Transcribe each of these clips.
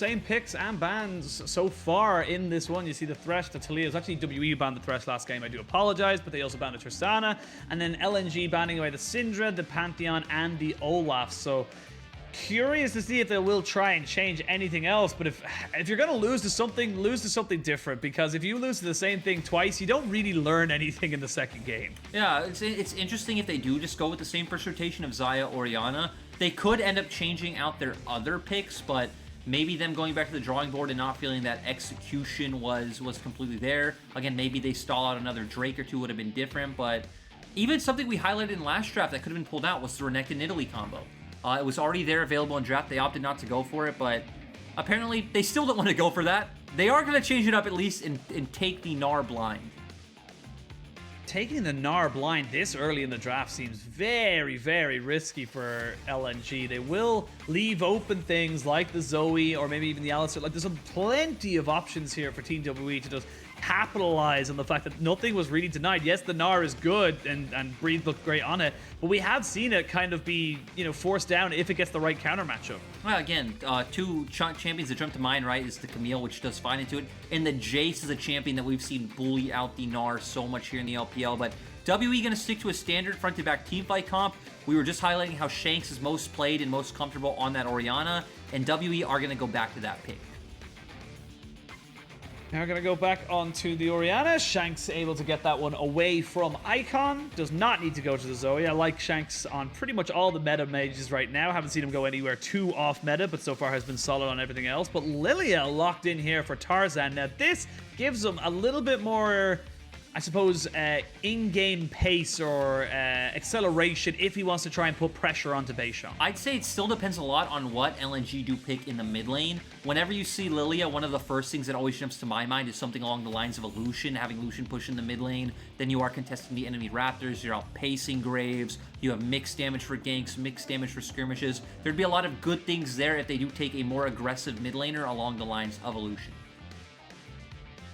Same picks and bans so far in this one. You see the Thresh, the Talia. It was actually WE banned the Thresh last game. I do apologize, but they also banned the Tristana. And then LNG banning away the Syndra, the Pantheon, and the Olaf. So curious to see if they will try and change anything else. But if you're going to lose to something different. Because if you lose to the same thing twice, you don't really learn anything in the second game. Yeah, it's interesting if they do just go with the same first rotation of Xayah, Orianna. They could end up changing out their other picks, but maybe them going back to the drawing board and not feeling that execution was completely there. Again, maybe they stall out another Drake or two would have been different, but even something we highlighted in last draft that could have been pulled out was the Renekton Nidalee combo. It was already there available in draft. They opted not to go for it, but apparently they still don't want to go for that. They are going to change it up at least and take the Gnar blind. Taking the Gnar blind this early in the draft seems very, very risky for LNG. They will leave open things like the Zoe or maybe even the Alistar. Like, there's plenty of options here for Team WE to just capitalize on the fact that nothing was really denied. Yes, the Gnar is good and Breathe looked great on it, but we have seen it kind of be, forced down if it gets the right counter matchup. Well, again, two champions that jump to mind, right, is the Camille, which does fine into it, and the Jace is a champion that we've seen bully out the Gnar so much here in the LPL, but WE going to stick to a standard front-to-back teamfight comp. We were just highlighting how Shanks is most played and most comfortable on that Orianna, and WE are going to go back to that pick. Now we're going to go back onto the Orianna. Shanks able to get that one away from Icon. Does not need to go to the Zoe. I like Shanks on pretty much all the meta mages right now. Haven't seen him go anywhere too off meta, but so far has been solid on everything else. But Lilia locked in here for Tarzan. Now this gives him a little bit more, I suppose, in-game pace or acceleration if he wants to try and put pressure onto Beishang. I'd say it still depends a lot on what LNG do pick in the mid lane. Whenever you see Lilia, one of the first things that always jumps to my mind is something along the lines of a Lucian, having Lucian push in the mid lane. Then you are contesting the enemy Raptors, you're outpacing Graves, you have mixed damage for ganks, mixed damage for skirmishes. There'd be a lot of good things there if they do take a more aggressive mid laner along the lines of a Lucian.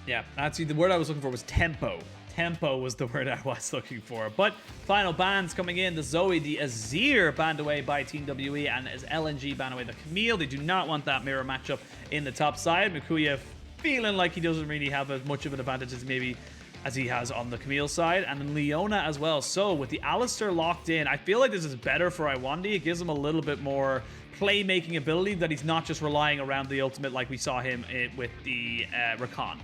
Yeah, actually the word I was looking for was tempo. Tempo was the word I was looking for. But final bans coming in. The Zoe, the Azir banned away by Team WE, and as LNG banned away the Camille. They do not want that mirror matchup in the top side. Mikuya feeling like he doesn't really have as much of an advantage as he has on the Camille side. And then Leona as well. So with the Alistar locked in, I feel like this is better for Iwandy. It gives him a little bit more playmaking ability, that he's not just relying around the ultimate like we saw him with the Rakan.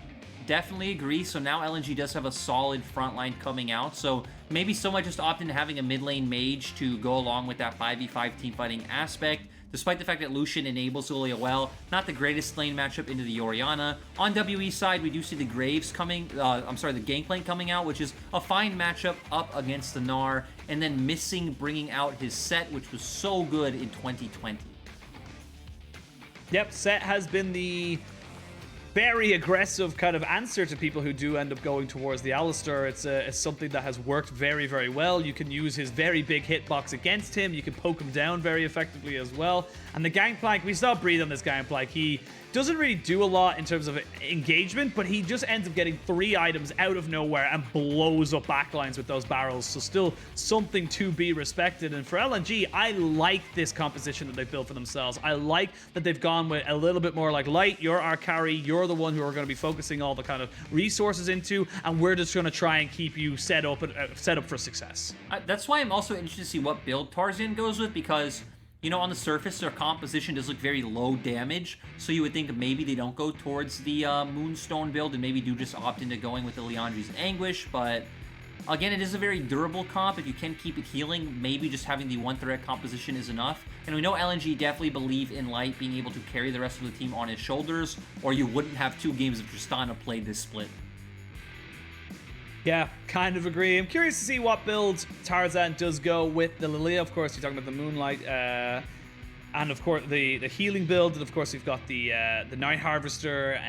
Definitely agree. So now LNG does have a solid front line coming out. So maybe someone just opt into having a mid lane mage to go along with that 5v5 team fighting aspect. Despite the fact that Lucian enables Lilia well, not the greatest lane matchup into the Orianna. On WE side, we do see the Graves coming, the Gangplank coming out, which is a fine matchup up against the Gnar, and then missing bringing out his set, which was so good in 2020. Yep, set has been the very aggressive kind of answer to people who do end up going towards the Alistar. It's something that has worked very, very well. You can use his very big hitbox against him. You can poke him down very effectively as well. And the Gangplank, we saw Breathe on this Gangplank. He doesn't really do a lot in terms of engagement, but he just ends up getting 3 items out of nowhere and blows up backlines with those barrels. So still something to be respected. And for LNG, I like this composition that they've built for themselves. I like that they've gone with a little bit more like, Light, you're our carry, you're the one who are going to be focusing all the kind of resources into, and we're just going to try and keep you set up for success. That's why I'm also interested to see what build Tarzan goes with, because on the surface, their composition does look very low damage, so you would think maybe they don't go towards the Moonstone build and maybe do just opt into going with the Liandry's Anguish, but again, it is a very durable comp. If you can keep it healing, maybe just having the one-threat composition is enough. And we know LNG definitely believe in Light being able to carry the rest of the team on his shoulders, or you wouldn't have 2 games of Tristana played this split. Yeah, kind of agree. I'm curious to see what builds Tarzan does go with the Lilia. Of course, you're talking about the Moonlight, and of course the healing build. And of course, we've got the Night Harvester,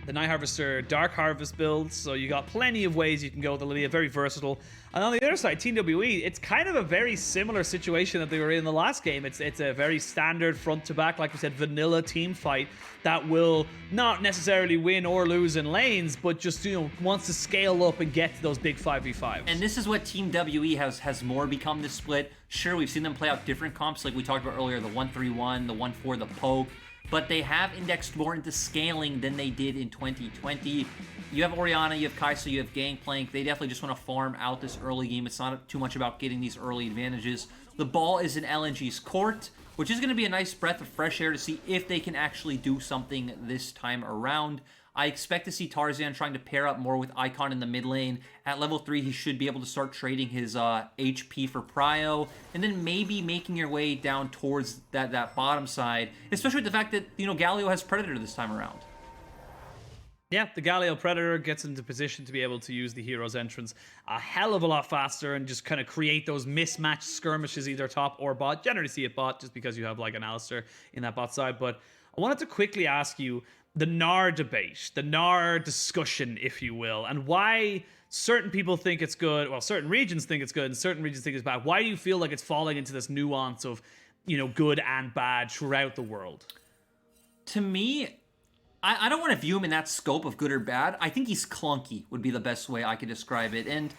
the Night Harvester Dark Harvest build. So you got plenty of ways you can go with the Lilia. Very versatile. And on the other side, Team WE, it's kind of a very similar situation that they were in the last game. It's a very standard front to back, like we said, vanilla team fight that will not necessarily win or lose in lanes, but just wants to scale up and get to those big 5v5s. And this is what Team WE has more become this split. Sure, we've seen them play out different comps, like we talked about earlier, the 1-3-1, the 1-4, the poke. but they have indexed more into scaling than they did in 2020. You have Orianna, you have Kai'Sa, you have Gangplank. They definitely just want to farm out this early game. It's not too much about getting these early advantages. The ball is in LNG's court, which is going to be a nice breath of fresh air to see if they can actually do something this time around. I expect to see Tarzan trying to pair up more with Icon in the mid lane. At level 3, he should be able to start trading his HP for Prio, and then maybe making your way down towards that bottom side, especially with the fact that, you know, Galio has Predator this time around. Yeah, the Galio Predator gets into position to be able to use the hero's entrance a hell of a lot faster and just kind of create those mismatched skirmishes either top or bot. Generally see it bot just because you have like an Alistar in that bot side. But I wanted to quickly ask you the Gnar debate, the Gnar discussion, if you will, and why certain people think it's good, well, certain regions think it's good and certain regions think it's bad. Why do you feel like it's falling into this nuance of, you know, good and bad throughout the world? To me, I don't want to view him in that scope of good or bad. I think he's clunky would be the best way I could describe it. And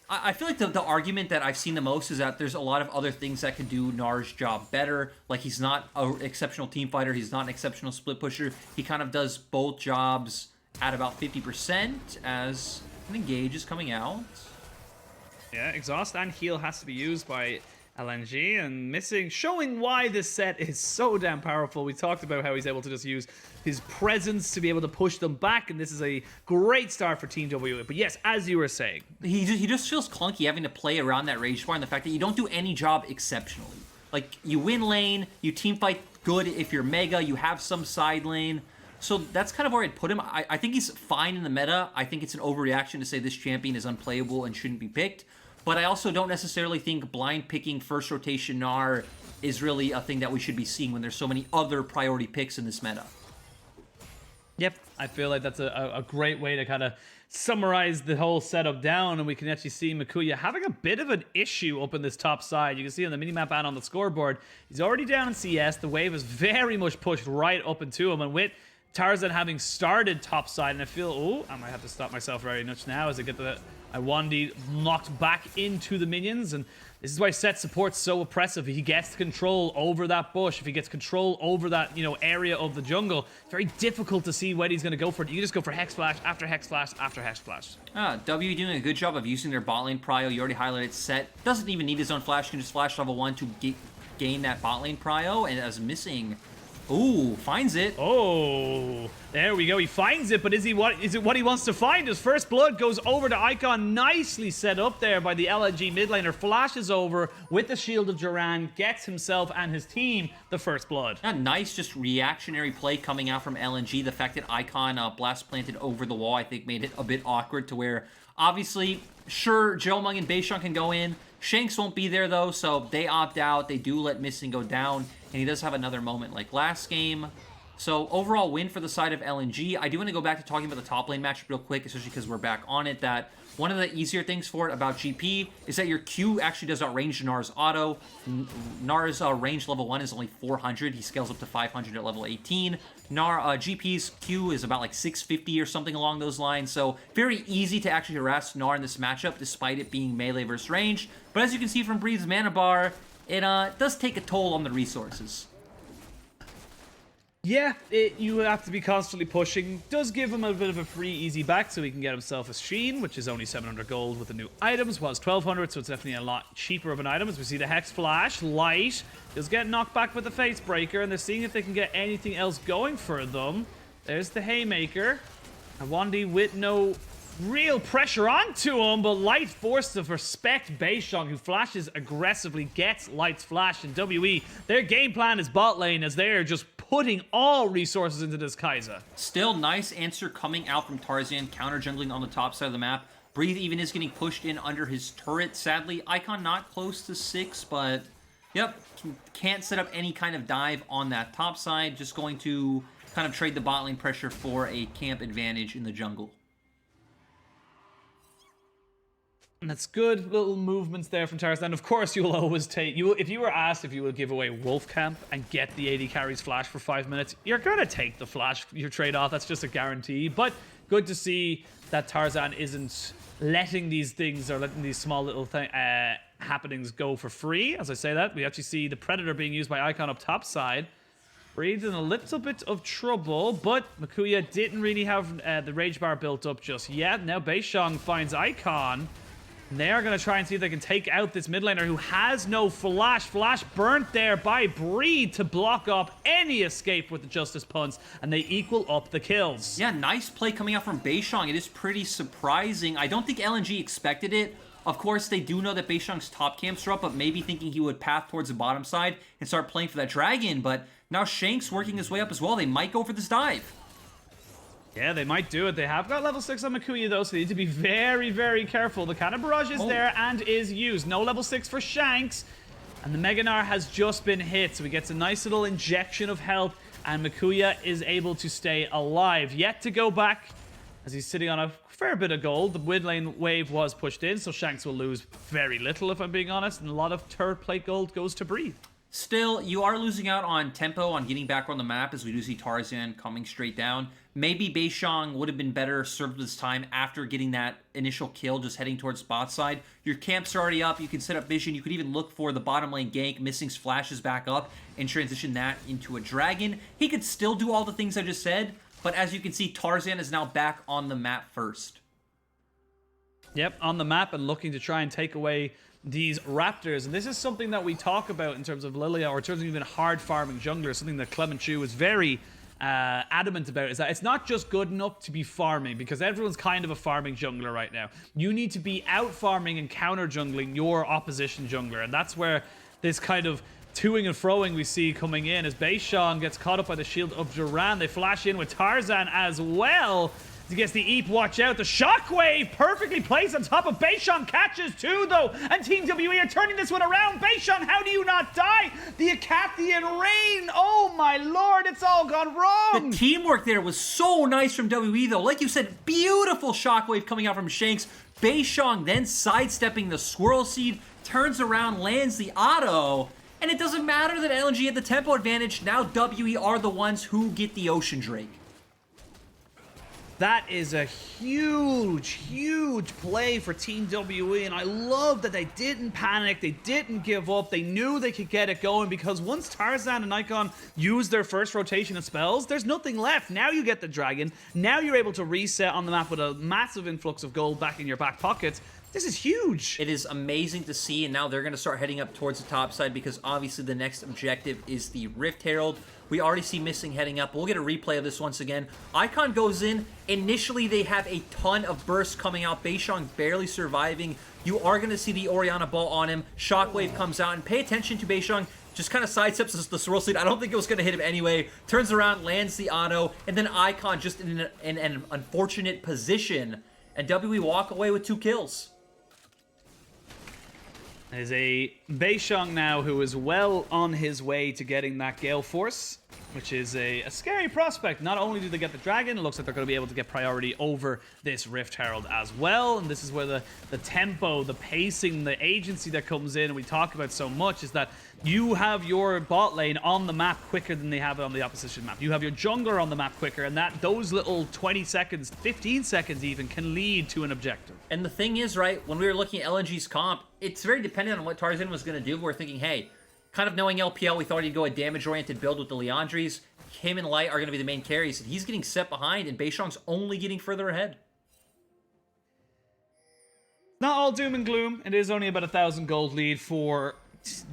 I feel like the argument that I've seen the most is that there's a lot of other things that could do Gnar's job better. Like, he's not an exceptional team fighter. He's not an exceptional split pusher. He kind of does both jobs at about 50% as an engage is coming out. Yeah, exhaust and heal has to be used by LNG, and missing, showing why this set is so damn powerful. We talked about how he's able to just use his presence to be able to push them back, and this is a great start for Team W. But yes, as you were saying, he just feels clunky having to play around that rage bar, and the fact that you don't do any job exceptionally. Like, you win lane, you team fight good if you're mega, you have some side lane. So that's kind of where I'd put him. I think he's fine in the meta. I think it's an overreaction to say this champion is unplayable and shouldn't be picked. But I also don't necessarily think blind picking first rotation Gnar is really a thing that we should be seeing when there's so many other priority picks in this meta. Yep, I feel like that's a great way to kind of summarize the whole setup down, and we can actually see Makuya having a bit of an issue up in this top side. You can see on the minimap and on the scoreboard, he's already down in CS. The wave is very much pushed right up into him, and with Tarzan having started top side, and I feel, oh, I might have to stop myself very much now as I get the Iwandy knocked back into the minions, and this is why set support's so oppressive. If he gets control over that bush, if he gets control over that, you know, area of the jungle, it's very difficult to see when he's going to go for it. You can just go for Hex Flash after Hex Flash after Hex Flash. W doing a good job of using their bot lane prio. You already highlighted set. Doesn't even need his own flash. He can just flash level 1 to gain that bot lane prio, and as missing... Ooh, finds it. Oh, there we go. He finds it, but is it what he wants to find? His first blood goes over to Icon. Nicely set up there by the LNG mid laner. Flashes over with the Shield of Duran, gets himself and his team the first blood. A nice, just reactionary play coming out from LNG. The fact that Icon blast planted over the wall, I think, made it a bit awkward to where, obviously, sure, Jiumeng and Beishang can go in. Shanks won't be there, though, so they opt out. They do let Missing go down, and he does have another moment like last game. So, overall win for the side of LNG. I do want to go back to talking about the top lane matchup real quick, especially because we're back on it, that one of the easier things for it about GP is that your Q actually does outrange Gnar's auto. Gnar's range level 1 is only 400. He scales up to 500 at level 18. GP's Q is about like 650 or something along those lines. So very easy to actually harass Gnar in this matchup, despite it being melee versus range. But as you can see from Breeze's mana bar, it does take a toll on the resources. Yeah, you have to be constantly pushing. Does give him a bit of a free easy back so he can get himself a Sheen, which is only 700 gold with the new items, was 1200, so it's definitely a lot cheaper of an item. As we see the Hex Flash, Light, does get knocked back with the Face Breaker, and they're seeing if they can get anything else going for them. There's the Haymaker. Iwandy with no real pressure onto him, but Light forced to respect Beishang, who flashes aggressively, gets Light's flash, and WE, their game plan is bot lane as they're just putting all resources into this Kai'Sa. Still nice answer coming out from Tarzan, counter jungling on the top side of the map. Breathe even is getting pushed in under his turret. Sadly, Icon not close to 6, but yep, can't set up any kind of dive on that top side. Just going to kind of trade the bot lane pressure for a camp advantage in the jungle. And that's good little movements there from Tarzan. And of course, you'll always take... if you were asked if you would give away Wolf Camp and get the AD carries flash for 5 minutes, you're going to take the flash, your trade-off. That's just a guarantee. But good to see that Tarzan isn't letting these things or letting these small little happenings go for free. As I say that, we actually see the Predator being used by Icon up top side. Breed's in a little bit of trouble, but Makuya didn't really have the rage bar built up just yet. Now Beishang finds Icon. And they are going to try and see if they can take out this mid laner who has no flash. Flash burnt there by Breed to block up any escape with the Justice Punch, and they equal up the kills. Yeah, nice play coming out from Beishang. It is pretty surprising. I don't think LNG expected it. Of course, they do know that Beishang's top camps are up, but maybe thinking he would path towards the bottom side and start playing for that dragon. But now Shanks working his way up as well. They might go for this dive. Yeah, they might do it. They have got level 6 on Makuya, though, so they need to be very, very careful. The Cannon Barrage is there and is used. No level 6 for Shanks. And the Meganar has just been hit, so he gets a nice little injection of health, and Makuya is able to stay alive. Yet to go back, as he's sitting on a fair bit of gold. The mid lane wave was pushed in, so Shanks will lose very little, if I'm being honest, and a lot of turret plate gold goes to Breathe. Still, you are losing out on tempo, on getting back on the map, as we do see Tarzan coming straight down. Maybe Beishang would have been better served this time after getting that initial kill, just heading towards bot side. Your camps are already up. You can set up vision. You could even look for the bottom lane gank, missing flashes back up, and transition that into a dragon. He could still do all the things I just said, but as you can see, Tarzan is now back on the map first. Yep, on the map and looking to try and take away these raptors. And this is something that we talk about in terms of Lilia, or in terms of even hard farming junglers, something that Clement Chu is very adamant about, is that it's not just good enough to be farming, because everyone's kind of a farming jungler right now. You need to be out farming and counter jungling your opposition jungler, and that's where this kind of toing and froing we see coming in as Beishang gets caught up by the shield of Duran. They flash in with Tarzan as well. He gets the Eep, watch out. The Shockwave perfectly placed on top of Beishang. Catches too, though. And Team WE are turning this one around. Beishang, how do you not die? The Acathian Rain. Oh, my lord. It's all gone wrong. The teamwork there was so nice from WE, though. Like you said, beautiful Shockwave coming out from Shanks. Beishang then sidestepping the Swirl Seed. Turns around, lands the auto. And it doesn't matter that LNG had the tempo advantage. Now WE are the ones who get the Ocean Drake. That is a huge, huge play for Team WE, and I love that they didn't panic, they didn't give up, they knew they could get it going, because once Tarzan and Icon use their first rotation of spells, there's nothing left. Now you get the dragon, now you're able to reset on the map with a massive influx of gold back in your back pockets. This is huge. It is amazing to see, and now they're going to start heading up towards the top side, because obviously the next objective is the Rift Herald. We already see Missing heading up. We'll get a replay of this once again. Icon goes in. Initially, they have a ton of bursts coming out. Beishang barely surviving. You are going to see the Orianna ball on him. Shockwave comes out, and pay attention to Beishang. Just kind of sidesteps the Swirl Seed. I don't think it was going to hit him anyway. Turns around, lands the auto, and then Icon just in an unfortunate position. And WE walk away with 2 kills. There's a Beishang now who is well on his way to getting that Gale Force, which is a scary prospect. Not only do they get the dragon, it looks like they're going to be able to get priority over this Rift Herald as well. And this is where the tempo, the pacing, the agency that comes in, and we talk about so much, is that you have your bot lane on the map quicker than they have it on the opposition map. You have your jungler on the map quicker, and those little 20 seconds, 15 seconds even, can lead to an objective. And the thing is, right, when we were looking at LNG's comp, it's very dependent on what Tarzan was going to do. We're thinking, hey, kind of knowing LPL, we thought he'd go a damage-oriented build with the Liandries. Him and Light are going to be the main carries, and he's getting set behind, and Beishang's only getting further ahead. Not all doom and gloom. It is only about 1,000 gold lead for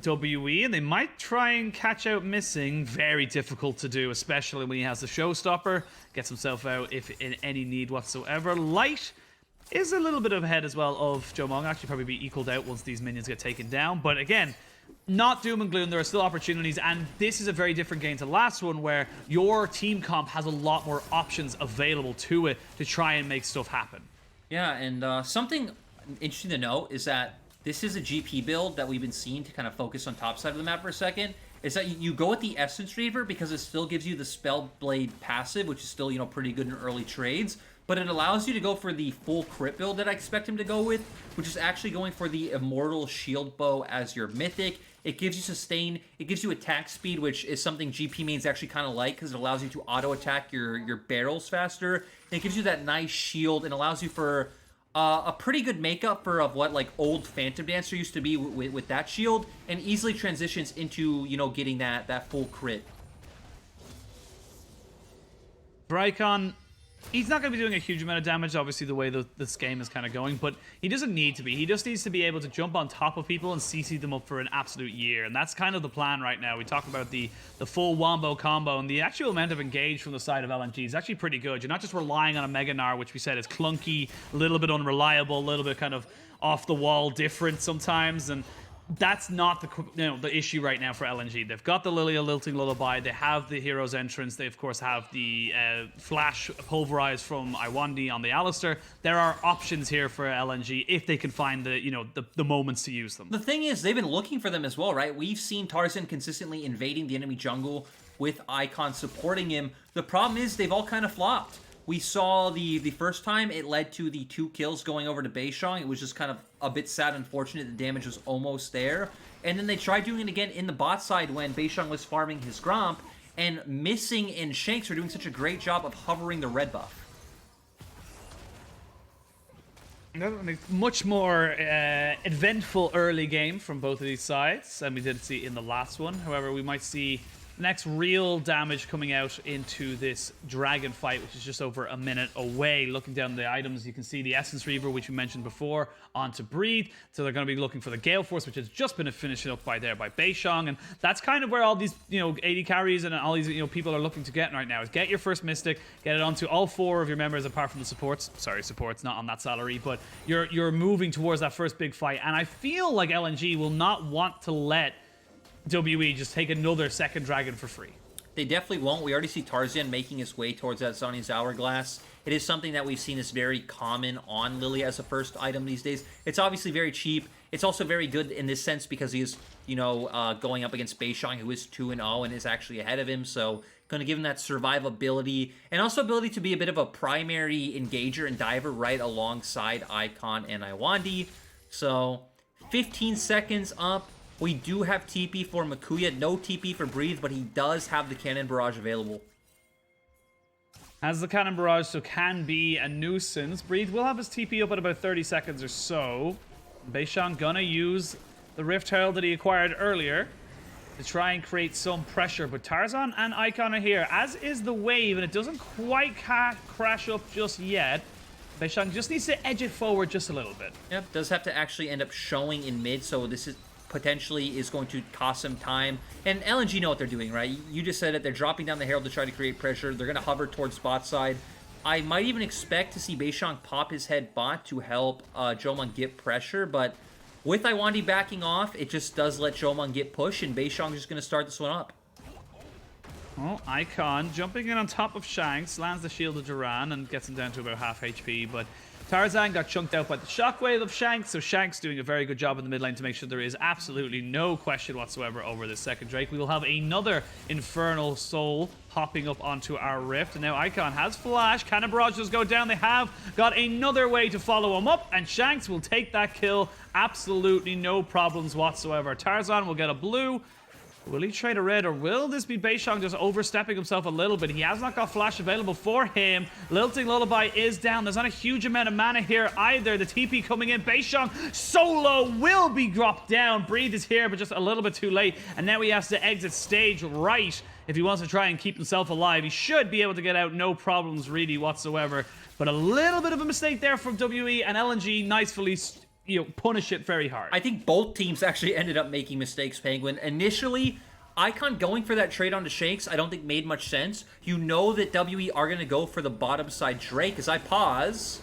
WE, and they might try and catch out Missing. Very difficult to do, especially when he has the showstopper. Gets himself out if in any need whatsoever. Light is a little bit ahead as well of Jiumeng. Actually probably be equaled out once these minions get taken down. But again, not doom and gloom. There are still opportunities, and this is a very different game to the last one, where your team comp has a lot more options available to it to try and make stuff happen. Yeah, and something interesting to note is that this is a GP build that we've been seeing to kind of focus on top side of the map for a second. Is that you go with the Essence Reaver because it still gives you the Spellblade passive, which is still, you know, pretty good in early trades. But it allows you to go for the full crit build that I expect him to go with, which is actually going for the Immortal Shield Bow as your mythic. It gives you sustain, it gives you attack speed, which is something GP mains actually kind of like, because it allows you to auto-attack your barrels faster. And it gives you that nice shield and allows you for a pretty good makeup for of what like old Phantom Dancer used to be with that shield, and easily transitions into, you know, getting that full crit. For Icon, he's not going to be doing a huge amount of damage, obviously, the way this game is kind of going, but he doesn't need to be. He just needs to be able to jump on top of people and CC them up for an absolute year, and that's kind of the plan right now. We talked about the full wombo combo, and the actual amount of engage from the side of LNG is actually pretty good. You're not just relying on a Mega Gnar, which we said is clunky, a little bit unreliable, a little bit kind of off-the-wall different sometimes, and that's not the issue right now for LNG. They've got the Lilia Lilting Lullaby. They have the Hero's Entrance. They, of course, have the Flash Pulverize from Iwandy on the Alistar. There are options here for LNG if they can find the moments to use them. The thing is, they've been looking for them as well, right? We've seen Tarzan consistently invading the enemy jungle with Icon supporting him. The problem is they've all kind of flopped. We saw the first time it led to the 2 kills going over to Beishang. It was just kind of a bit sad, unfortunate. The damage was almost there. And then they tried doing it again in the bot side when Beishang was farming his Gromp. And Missing and Shanks are doing such a great job of hovering the red buff. Much more eventful early game from both of these sides than we did see in the last one. However, we might see next real damage coming out into this dragon fight, which is just over a minute away. Looking down the items, you can see the Essence Reaver, which we mentioned before, onto Breathe. So they're going to be looking for the Gale Force, which has just been finished up by Beishang. And that's kind of where all these, AD carries and all these, people are looking to get right now, is get your first Mystic, get it onto all 4 of your members apart from the supports. Sorry, supports, not on that salary, but you're moving towards that first big fight. And I feel like LNG will not want to let WE just take another second dragon for free. They definitely won't. We already see Tarzan making his way towards that Sonya's Hourglass. It is something that we've seen is very common on Lily as a first item these days. It's obviously very cheap. It's also very good in this sense because he is, going up against Beishang, who is 2-0 and is actually ahead of him. So going to give him that survivability and also ability to be a bit of a primary engager and diver right alongside Icon and Iwandy. So 15 seconds up. We do have TP for Mikuya, no TP for Breathe, but he does have the Cannon Barrage available. Has the Cannon Barrage, so can be a nuisance. Breathe will have his TP up at about 30 seconds or so. Beishang gonna use the Rift Herald that he acquired earlier to try and create some pressure, but Tarzan and Icon are here, as is the wave, and it doesn't quite crash up just yet. Beishang just needs to edge it forward just a little bit. Yep, does have to actually end up showing in mid, so this is potentially is going to cost some time. And LNG know what they're doing, right? You just said it. They're dropping down the Herald to try to create pressure. They're going to hover towards bot side. I might even expect to see Beishang pop his head bot to help Jiumeng get pressure, but with Iwandy backing off, it just does let Jiumeng get push, and Beishang is just going to start this one up. Well, Icon jumping in on top of Shanks, lands the shield of Duran and gets him down to about half HP, but Tarzan got chunked out by the shockwave of Shanks, so Shanks doing a very good job in the mid lane to make sure there is absolutely no question whatsoever over this second Drake. We will have another Infernal Soul hopping up onto our Rift, and now Icon has Flash. Cannon Barrage does go down. They have got another way to follow him up, and Shanks will take that kill. Absolutely no problems whatsoever. Tarzan will get a blue. Will he trade a red, or will this be Beishang just overstepping himself a little bit? He has not got Flash available for him. Lilting Lullaby is down. There's not a huge amount of mana here either. The TP coming in. Beishang solo will be dropped down. Breathe is here, but just a little bit too late. And now he has to exit stage right if he wants to try and keep himself alive. He should be able to get out, no problems really whatsoever. But a little bit of a mistake there from WE, and LNG nicely punish it very hard. I think both teams actually ended up making mistakes, Penguin. Initially, Icon going for that trade onto Shanks I don't think made much sense. You know that WE are going to go for the bottom side Drake. As I pause.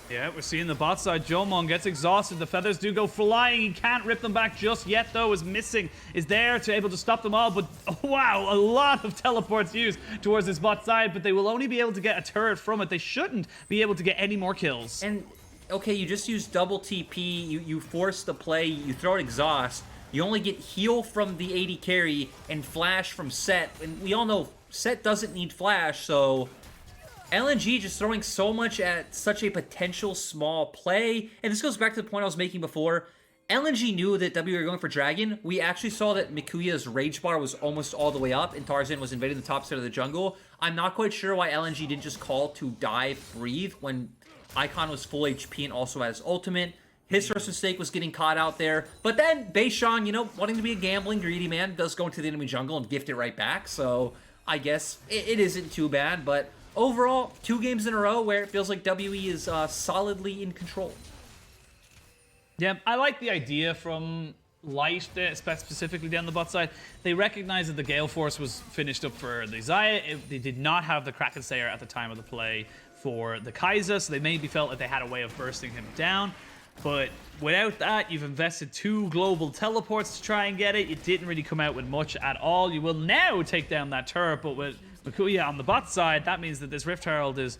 Yeah, we're seeing the bot side. Jiumeng gets exhausted. The feathers do go flying. He can't rip them back just yet, though, as Missing is there to able to stop them all. But, wow, a lot of teleports used towards this bot side, but they will only be able to get a turret from it. They shouldn't be able to get any more kills. And okay, you just use double TP, you force the play, you throw an exhaust, you only get heal from the AD carry and flash from Set, and we all know Set doesn't need flash, so LNG just throwing so much at such a potential small play, and this goes back to the point I was making before. LNG knew that W were going for Dragon. We actually saw that Mikuya's Rage Bar was almost all the way up, and Tarzan was invading the top side of the jungle. I'm not quite sure why LNG didn't just call to dive Breathe when Icon was full HP and also had his ultimate. His first mistake was getting caught out there. But then Beishang, wanting to be a gambling, greedy man, does go into the enemy jungle and gift it right back. So I guess it isn't too bad, but overall, 2 games in a row where it feels like WE is solidly in control. Yeah, I like the idea from Light, specifically down the bot side. They recognized that the Gale Force was finished up for the Xayah. They did not have the Kraken Slayer at the time of the play for the Kai'Sa, so they maybe felt that they had a way of bursting him down. But without that, you've invested 2 global teleports to try and get it. You didn't really come out with much at all. You will now take down that turret, but with Makuya on the bot side, that means that this Rift Herald is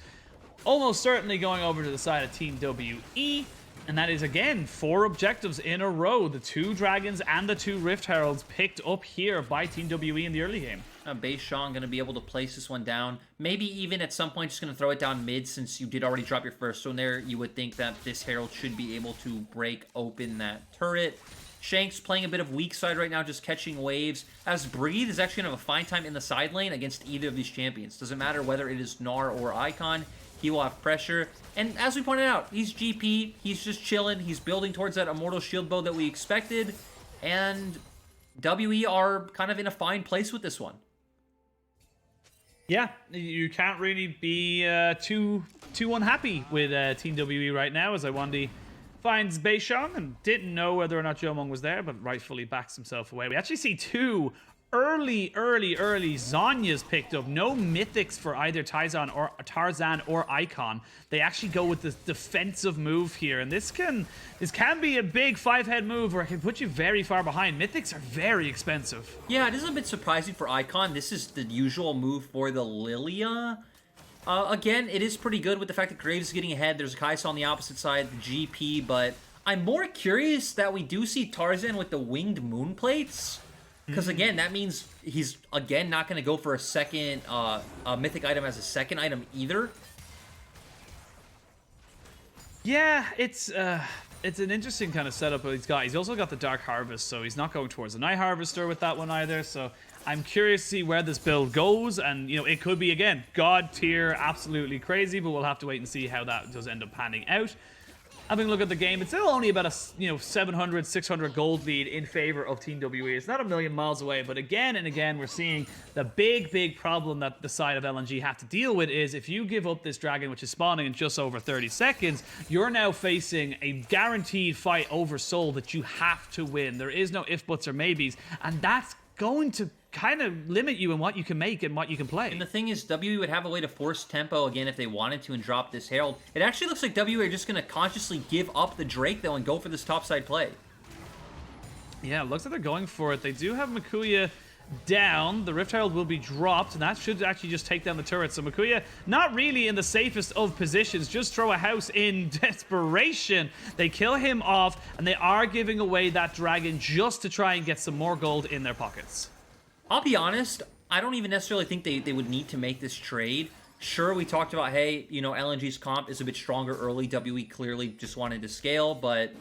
almost certainly going over to the side of Team WE. And that is, again, 4 objectives in a row. The 2 Dragons and the 2 Rift Heralds picked up here by Team WE in the early game. Beishang going to be able to place this one down. Maybe even at some point just going to throw it down mid, since you did already drop your first one there. You would think that this Herald should be able to break open that turret. Shanks playing a bit of weak side right now, just catching waves, as Breathe is actually going to have a fine time in the side lane against either of these champions. Doesn't matter whether it is Gnar or Icon. He will have pressure. And as we pointed out, he's GP. He's just chilling. He's building towards that Immortal Shield bow that we expected. And WE are kind of in a fine place with this one. Yeah, you can't really be too unhappy with Team WE right now, as Iwandy finds Beishang and didn't know whether or not Jiumeng was there, but rightfully backs himself away. We actually see 2 early Zhonya's picked up. No mythics for either Tarzan or Icon. They actually go with the defensive move here, and this can be a big 5-head move where it can put you very far behind. Mythics are very expensive. Yeah, it is a bit surprising for Icon. This is the usual move for the Lilia. Again, it is pretty good with the fact that Graves is getting ahead. There's a Kai'Sa on the opposite side, the GP, but I'm more curious that we do see Tarzan with the winged moon plates. Because, again, that means he's, again, not going to go for a second mythic item as a second item either. Yeah, it's an interesting kind of setup that he's got. He's also got the Dark Harvest, so he's not going towards the Night Harvester with that one either. So I'm curious to see where this build goes. And, you know, it could be, again, God tier, absolutely crazy, but we'll have to wait and see how that does end up panning out. Having a look at the game, it's still only about a 700, 600 gold lead in favor of Team WE. It's not a million miles away, but again and again, we're seeing the big problem that the side of LNG have to deal with is if you give up this dragon, which is spawning in just over 30 seconds, you're now facing a guaranteed fight over soul that you have to win. There is no if, buts, or maybes, and that's going to kind of limit you in what you can make and what you can play. And the thing is, WE would have a way to force tempo again if they wanted to and drop this Herald. It actually looks like WE are just going to consciously give up the Drake, though, and go for this topside play. Yeah, it looks like they're going for it. They do have Makuya down. The Rift Herald will be dropped, and that should actually just take down the turret. So Makuya, not really in the safest of positions, just throw a house in desperation. They kill him off, and they are giving away that dragon just to try and get some more gold in their pockets. I'll be honest, I don't even necessarily think they would need to make this trade. Sure, we talked about, hey, you know, LNG's comp is a bit stronger early. WE clearly just wanted to scale, but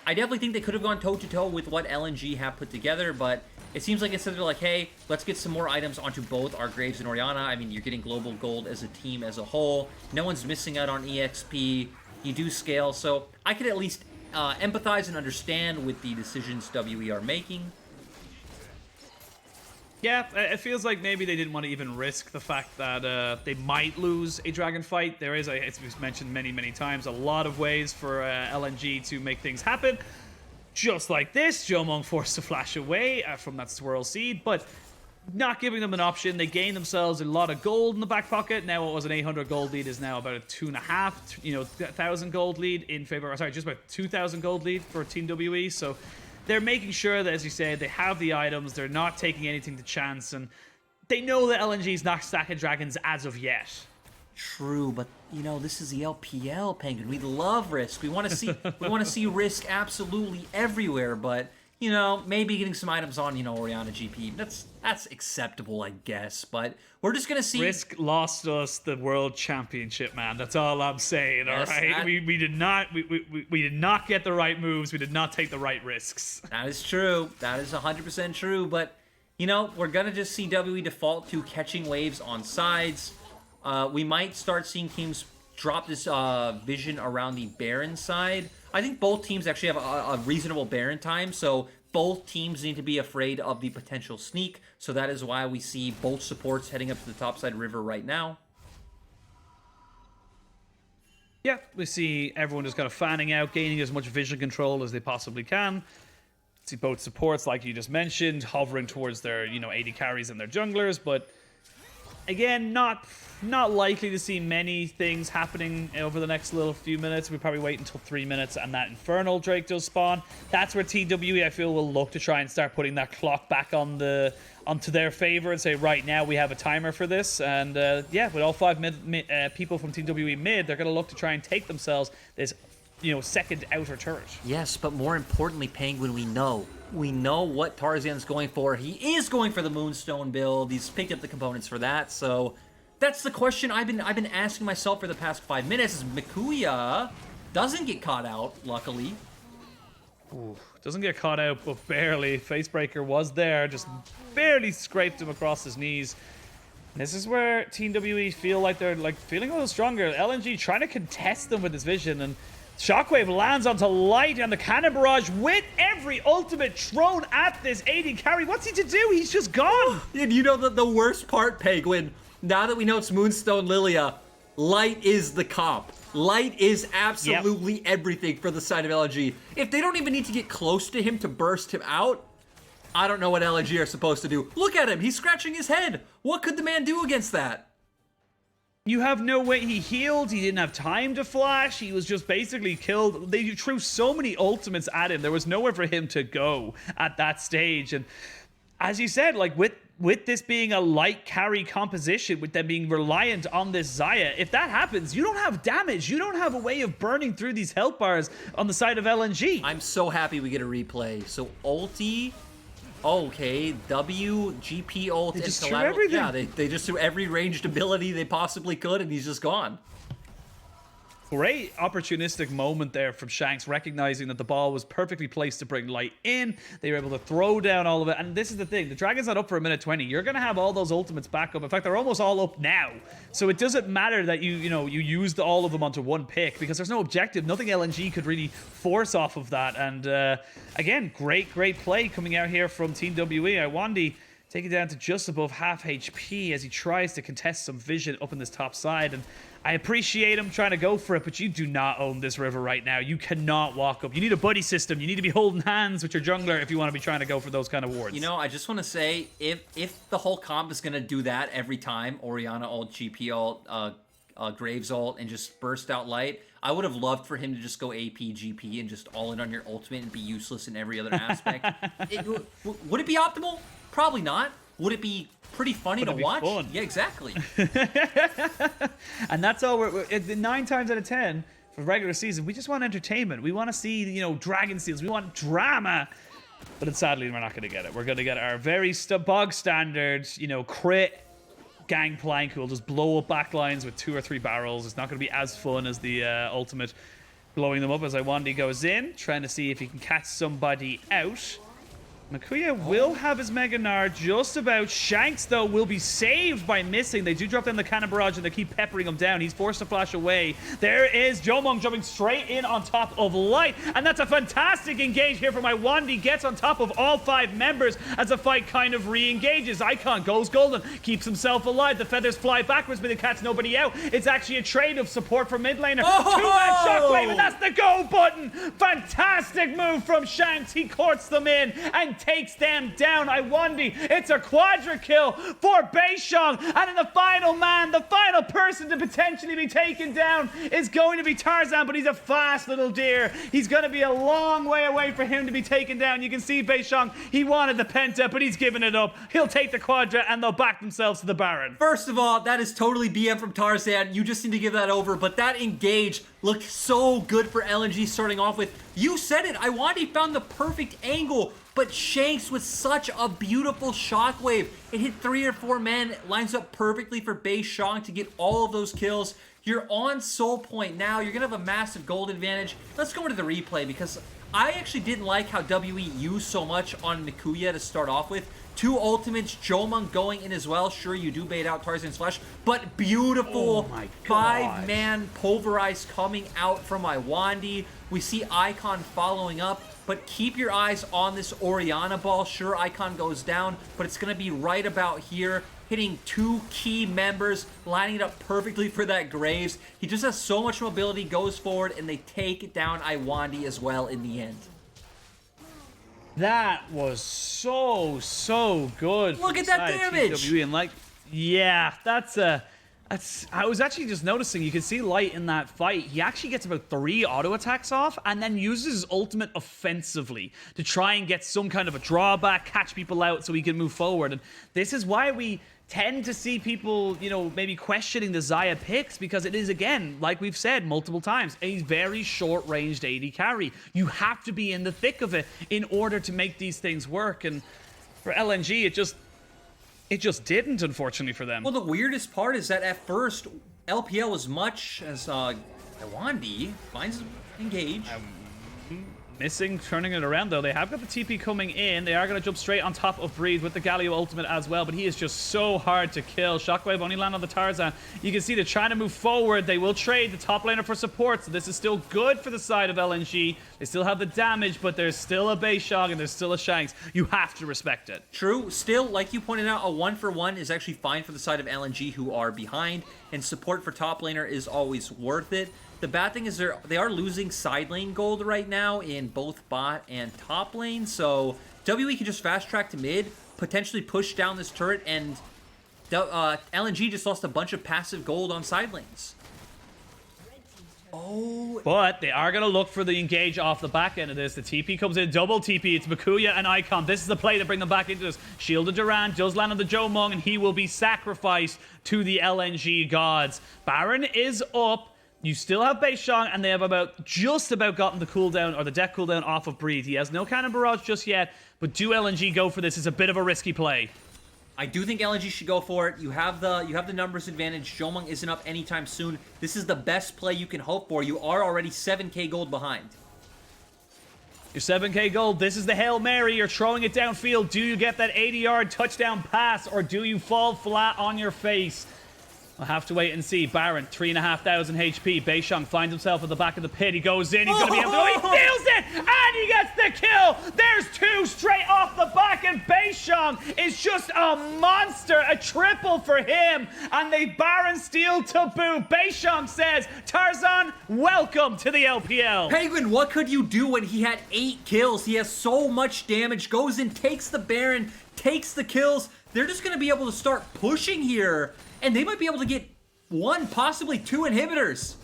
I definitely think they could have gone toe-to-toe with what LNG have put together, but it seems like instead they're like, hey, let's get some more items onto both our Graves and Orianna. I mean, you're getting global gold as a team as a whole. No one's missing out on EXP. You do scale, so I could at least empathize and understand with the decisions WE are making. Yeah, it feels like maybe they didn't want to even risk the fact that they might lose a dragon fight. There is, as we've mentioned many times, a lot of ways for LNG to make things happen. Just like this, Jiumeng forced to flash away from that swirl seed, but not giving them an option. They gain themselves a lot of gold in the back pocket. Now what was an 800 gold lead is now about a 2,500 gold lead in favor, sorry, just about 2,000 gold lead for Team WE. So they're making sure that, as you said, they have the items. They're not taking anything to chance, and they know that LNG's not stacking dragons as of yet. True, but you know, this is the LPL, Penguin. We love risk. We want to see risk absolutely everywhere, but you know, maybe getting some items on, you know, Orianna GP. That's acceptable, I guess, but we're just gonna see. Risk lost us the world championship, man. That's all I'm saying. Yes, all right, we did not get the right moves. We did not take the right risks. That is true. That is 100% true. But you know, we're gonna just see WE default to catching waves on sides. We might start seeing teams drop this vision around the Baron side. I think both teams actually have a reasonable Baron time, so both teams need to be afraid of the potential sneak, so that is why we see both supports heading up to the topside river right now. Yeah, we see everyone just kind of fanning out, gaining as much vision control as they possibly can. See both supports, like you just mentioned, hovering towards their, AD carries and their junglers, but again, not likely to see many things happening over the next little few minutes. We probably wait until 3 minutes and that Infernal Drake does spawn. That's where TWE, I feel, will look to try and start putting that clock back onto their favor and say, right now we have a timer for this. And yeah, with all 5 people from TWE mid, they're going to look to try and take themselves this, second outer turret. Yes, but more importantly, Penguin, we know what Tarzan's going for. He is going for the Moonstone build. He's picked up the components for that. So that's the question I've been asking myself for the past 5 minutes. Is Mikuya doesn't get caught out, luckily. Ooh, doesn't get caught out, but barely. Facebreaker was there, just barely scraped him across his knees. This is where Team WE feel like they're feeling a little stronger. LNG trying to contest them with his vision, and Shockwave lands onto Light and the Cannon Barrage with every ultimate thrown at this AD carry. What's he to do? He's just gone. And you know the worst part, Penguin, now that we know it's Moonstone Lilia, Light is the comp. Light is absolutely everything for the side of LNG. If they don't even need to get close to him to burst him out, I don't know what LNG are supposed to do. Look at him. He's scratching his head. What could the man do against that? You have no way. He healed. He didn't have time to flash. He was just basically killed. They threw so many ultimates at him. There was nowhere for him to go at that stage. And as you said, with this being a light carry composition, with them being reliant on this Xayah, if that happens, you don't have damage. You don't have a way of burning through these health bars on the side of LNG. I'm so happy we get a replay. So ulti... Okay, W, GP ult, they and just collateral. threw everything. Yeah, they just threw every ranged ability they possibly could, and he's just gone. Great opportunistic moment there from Shanks, recognizing that the ball was perfectly placed to bring Light in. They were able to throw down all of it. And this is the thing. The Dragon's not up for a minute 20. You're going to have all those ultimates back up. In fact, they're almost all up now. So it doesn't matter that you used all of them onto one pick, because there's no objective. Nothing LNG could really force off of that. And again, great play coming out here from Team WE. Iwandy taken down to just above half HP as he tries to contest some vision up in this top side. And I appreciate him trying to go for it, but you do not own this river right now. You cannot walk up. You need a buddy system. You need to be holding hands with your jungler if you want to be trying to go for those kind of wards. I just want to say, if the whole comp is going to do that every time, Orianna ult, GP ult, Graves ult, and just burst out Light, I would have loved for him to just go AP, GP, and just all in on your ultimate and be useless in every other aspect. Would it be optimal? Probably not. Would it be pretty funny to watch? Fun. Yeah, exactly. And that's all. We're 9 times out of 10 for regular season, we just want entertainment. We want to see, dragon steals. We want drama. But sadly, we're not going to get it. We're going to get our very bog standard, crit gangplank who will just blow up backlines with 2 or 3 barrels. It's not going to be as fun as the ultimate blowing them up as Iwandy goes in, trying to see if he can catch somebody out. Mikuya will have his Mega Nard just about. Shanks, though, will be saved by missing. They do drop down the Cannon Barrage and they keep peppering him down. He's forced to flash away. There is Jiumeng jumping straight in on top of Light. And that's a fantastic engage here from Iwandy. Gets on top of all 5 members as the fight kind of re-engages. Icon goes golden, keeps himself alive. The feathers fly backwards, but they catch nobody out. It's actually a trade of support from mid laner. 2-man Shockwave, and that's the go button. Fantastic move from Shanks. He courts them in and takes them down. Iwandy, it's a quadra kill for Beishang, and in the final man, the final person to potentially be taken down is going to be Tarzan, but he's a fast little deer. He's going to be a long way away for him to be taken down. You can see Beishang, he wanted the penta, but he's given it up. He'll take the quadra and they'll back themselves to the Baron. First of all, that is totally BM from Tarzan. You just need to give that over, but that engage looked so good for LNG starting off with. You said it, Iwandy found the perfect angle, but Shanks with such a beautiful shockwave. It hit 3 or 4 men, lines up perfectly for Beishang to get all of those kills. You're on soul point now. You're going to have a massive gold advantage. Let's go into the replay because I actually didn't like how WE used so much on Mikuya to start off with. 2 ultimates, Jiumeng going in as well. Sure, you do bait out Tarzan's flash, but beautiful 5-man pulverize coming out from Iwandy. We see Icon following up, but keep your eyes on this Orianna ball. Sure, Icon goes down, but it's going to be right about here, hitting 2 key members, lining it up perfectly for that Graves. He just has so much mobility, goes forward, and they take down Iwandy as well in the end. That was so good. Look at that damage. TWE, and yeah, I was actually just noticing, you can see Light in that fight. He actually gets about 3 auto attacks off and then uses his ultimate offensively to try and get some kind of a drawback, catch people out so he can move forward. And this is why we tend to see people, you know, maybe questioning the Xayah picks, because it is, again, like we've said multiple times, a very short-ranged AD carry. You have to be in the thick of it in order to make these things work. And for LNG, it just didn't, unfortunately, for them. Well, the weirdest part is that at first, LPL, as much as Iwandy finds engage. Missing, turning it around, though. They have got the TP coming in. They are going to jump straight on top of Breed with the Galio ultimate as well, but he is just so hard to kill. Shockwave only land on the Tarzan. You can see they're trying to move forward. They will trade the top laner for support, so this is still good for the side of LNG. They still have the damage, but there's still a Beishang and there's still a Shanks. You have to respect it. True. Still, like you pointed out, a 1-for-1 is actually fine for the side of LNG, who are behind, and support for top laner is always worth it. The bad thing is they are losing side lane gold right now in both bot and top lane, so WE can just fast track to mid, potentially push down this turret, and LNG just lost a bunch of passive gold on side lanes. Oh. But they are going to look for the engage off the back end of this. The TP comes in, double TP. It's Makuya and Icon. This is the play to bring them back into this. Shielded Durant does land on the Jiumeng, and he will be sacrificed to the LNG gods. Baron is up. You still have Beishang, and they have just about gotten the cooldown, or the deck cooldown off of Breathe. He has no Cannon Barrage just yet, but do LNG go for this? It's a bit of a risky play. I do think LNG should go for it. You have the numbers advantage. Jiumeng isn't up anytime soon. This is the best play you can hope for. You are already 7k gold behind. Your 7k gold. This is the Hail Mary. You're throwing it downfield. Do you get that 80-yard touchdown pass, or do you fall flat on your face? We'll have to wait and see. Baron, 3,500 HP. Beishang finds himself at the back of the pit. He goes in. He's going to be able to... Oh, he steals it! And he gets the kill! There's 2 straight off the back, and Beishang is just a monster. A triple for him. And they Baron steal to boot. Beishang says, Tarzan, welcome to the LPL. Penguin, what could you do when he had 8 kills? He has so much damage. Goes in, takes the Baron, takes the kills. They're just going to be able to start pushing here. And they might be able to get 1, possibly 2 inhibitors.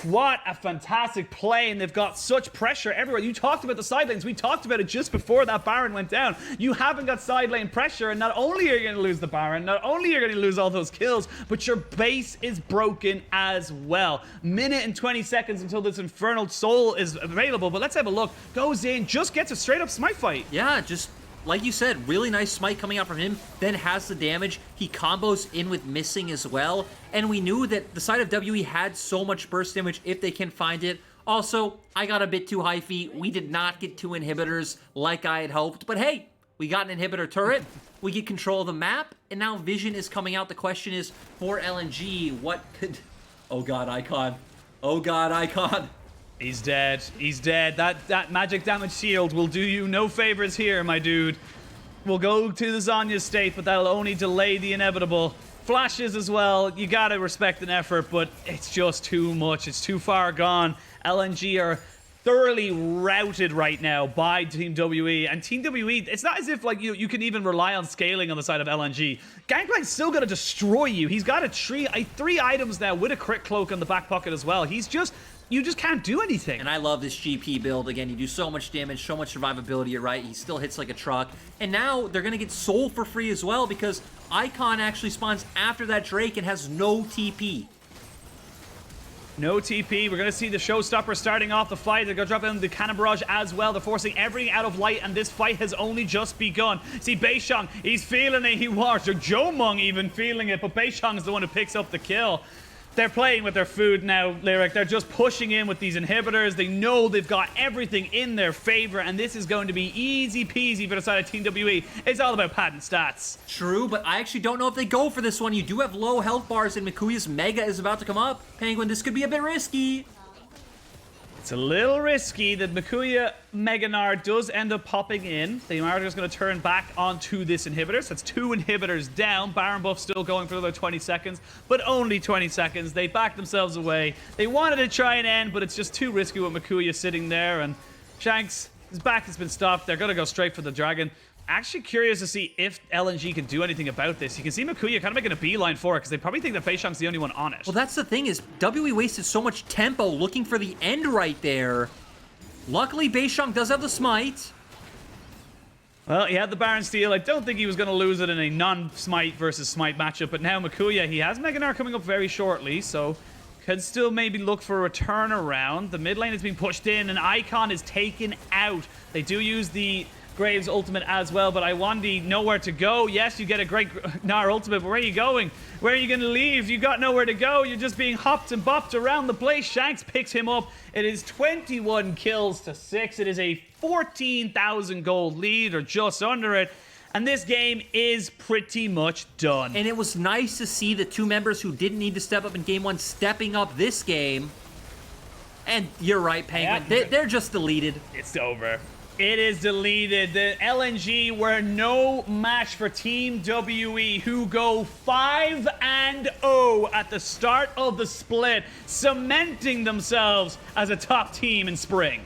What a fantastic play, and they've got such pressure everywhere. You talked about the side lanes. We talked about it just before that Baron went down. You haven't got side lane pressure, and not only are you going to lose the Baron, not only are you going to lose all those kills, but your base is broken as well. Minute and 20 seconds until this Infernal Soul is available, but let's have a look. Goes in, just gets a straight-up smite fight. Yeah, just... like you said, really nice smite coming out from him, then has the damage. He combos in with missing as well, and we knew that the side of WE had so much burst damage if they can find it. Also, I got a bit too high feet. We did not get 2 inhibitors like I had hoped, but hey, we got an inhibitor turret, we get control of the map, and now Vision is coming out. The question is, for LNG, what could... Oh god, Icon. Oh god, Icon. He's dead. He's dead. That magic damage shield will do you no favors here, my dude. We'll go to the Zanya state, but that'll only delay the inevitable. Flashes as well. You gotta respect an effort, but it's just too much. It's too far gone. LNG are thoroughly routed right now by Team WE. And Team WE, it's not as if like you can even rely on scaling on the side of LNG. Gangplank's still gonna destroy you. He's got 3 items now with a crit cloak on the back pocket as well. You just can't do anything. And I love this GP build. Again, you do so much damage, so much survivability, you're right. He still hits like a truck. And now they're going to get Soul for free as well, because Icon actually spawns after that Drake and has no TP. No TP. We're going to see the showstopper starting off the fight. They're going to drop in the Cannon Barrage as well. They're forcing everything out of Light, and this fight has only just begun. See, Beishang, he's feeling it. He was. Jiumeng even feeling it, but Beishang is the one who picks up the kill. They're playing with their food now, Lyric. They're just pushing in with these inhibitors. They know they've got everything in their favor, and this is going to be easy peasy for the side of Team WE. It's all about padding stats. True, but I actually don't know if they go for this one. You do have low health bars, and Mikuya's Mega is about to come up. Penguin, this could be a bit risky. It's a little risky that Mikuya Meganar does end up popping in. They are just going to turn back onto this inhibitor. So that's 2 inhibitors down. Baron buff still going for another 20 seconds, but only 20 seconds. They backed themselves away. They wanted to try and end, but it's just too risky with Mikuya sitting there. And Shanks, his back has been stopped. They're going to go straight for the dragon. Actually curious to see if LNG can do anything about this. You can see Mikuya kind of making a beeline for it because they probably think that Beishang's the only one on it. Well, that's the thing is WE wasted so much tempo looking for the end right there. Luckily, Beishang does have the smite. Well, he had the Baron steal. I don't think he was going to lose it in a non-smite versus smite matchup, but now Mikuya, he has Meganar coming up very shortly, so could still maybe look for a turnaround. The mid lane is being pushed in, and Icon is taken out. They do use the Graves ultimate as well, but Iwandy nowhere to go. Yes, you get a great Gnar ultimate, but where are you going? Where are you going to leave? You got nowhere to go. You're just being hopped and bopped around the place. Shanks picks him up. It is 21 kills to 6. It is a 14,000 gold lead, or just under it. And this game is pretty much done. And it was nice to see the 2 members who didn't need to step up in game 1 stepping up this game. And you're right, Penguin. Yep. They're just deleted. It's over. It is deleted. The LNG were no match for Team WE, who go 5-0 at the start of the split, cementing themselves as a top team in spring.